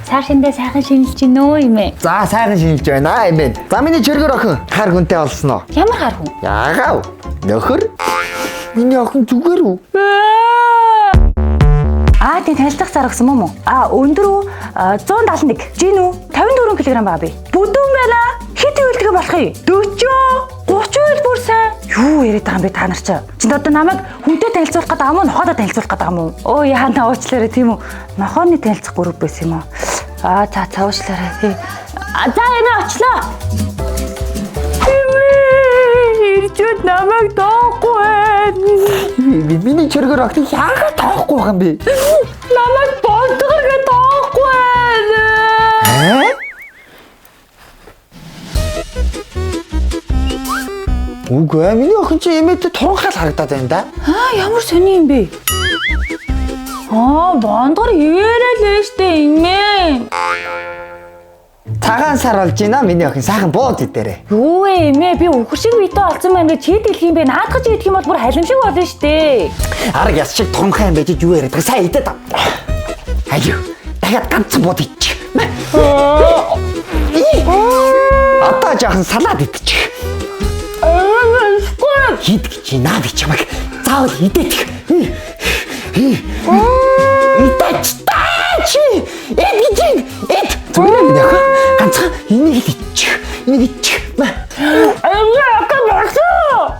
Цаашиндээ сайхан шинжилж гинөө эмээ. За сайхан шинжилж байна эмээ. За миний чөргөр охин хар хүнтэй болсон уу? Ямар хар хүн? Яагав? Нөхөр? Миний охин зүгээр үү? Тийм танилцах цар өгсөн юм уу? Өндөр үү? 171. Жин үү? 54 кг байгаа би. Бүдүүн байна. Хэд үйлдэх болох юм? 40, 30 үйл бүр сайн. Юу яриад байгаа юм бэ та нар чи? Чинд одоо намайг хүнтэй танилцуулах гэдэг юм уу? Нохоодоо танилцуулах гэдэг юм уу? Оо яана уучлаарай тийм үү? Нохооны танилцах групп байсан юм уу? За уучлаарай. За энэ очлоо. Ирчүүд намайг тоохгүй байна. Миний чөргөр охин яагаад тоохгүй байгаа юм бэ? Намайг болдгоргээ тоохгүй байна. Үгүй миний охин чи эмээтэй туранхаал харагдаад байна да. Ямар сони юм бэ? Бондгор яриад л штэ эмээ. Цагаан сар болж байна миний охин сайхан бууд идээрээ. Юу эмээ би өхөр шиг битээ олцсон байна гэж чийдэлх юм бэ? Наадах чийдэх юм бол бүр халимшиг болно штэ. Арга яс шиг туранхай юм байж юу яриад байгаа сайн идээд. Аюу дахиад ганцхан бууд идчих. Одоо жоохон салаад идчих. Хидгч наад чамайг заавал идэх. Идэж чи эд зүгээр юм яах? Ганцхан энийг л идчих. Энийг идчих.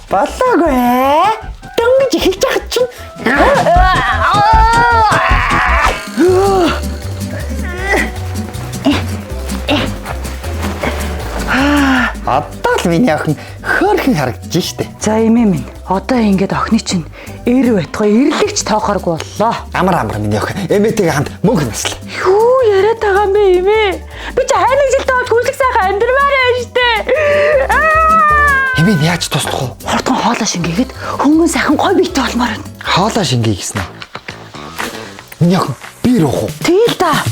Болоогүй. Дөнгөж эхэлж байгаа чинь. Одоо л миний охин хөөрхөн харагдаж штэ. За эмээ минь одоо ингээд охины чинь эр байтугай эрлэгч тоохооргүй боллоо. Амар миний охин эмээтэйгээ хамт мөнгө наслаа. Юу яриад байгаа юм бэ эмээ? Би чи хайнаг жилдээ бол хүнлэг сайхан амьдрмаар байна штэ. Эмээ яаж туслах вэ? Хортон хоолоо шингээгээд хөнгөн сайхан гой биетэй болмоор байна. Хоолоо шингээ гэсэн үү? Миний охин биер уух уу? Тэгэл та.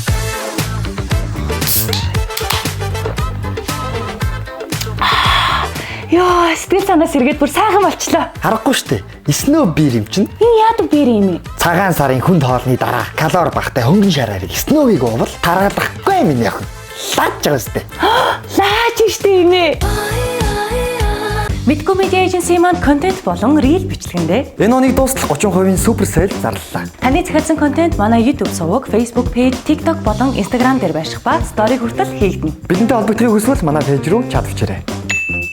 Яа, сэтгэл санаа сэргээд бүр сайхан болчлоо. Харахгүй штэ. Снөө биер юм чинь. Энэ яадаг биер юм ээ? Цагаан сарын хүнд хоолны дараа калори багтай хөнгөн шараарыг снөөгийг уувал тарагдахгүй миний охин. Лааж байгаа штэ. Лааж штэ юм ээ. Midco Media Agency маань контент болон рeel бичлэгэндээ энэ оныг дуустал 30% супер сейл зарлалаа. Таны захиалсан контент манай YouTube суваг, Facebook page, TikTok болон Instagram дээр байших ба стори хүртэл хийгдэнэ. Бидэнтэй холбогдохыг хүсвэл манай пэйж рүү чат бичээрэй.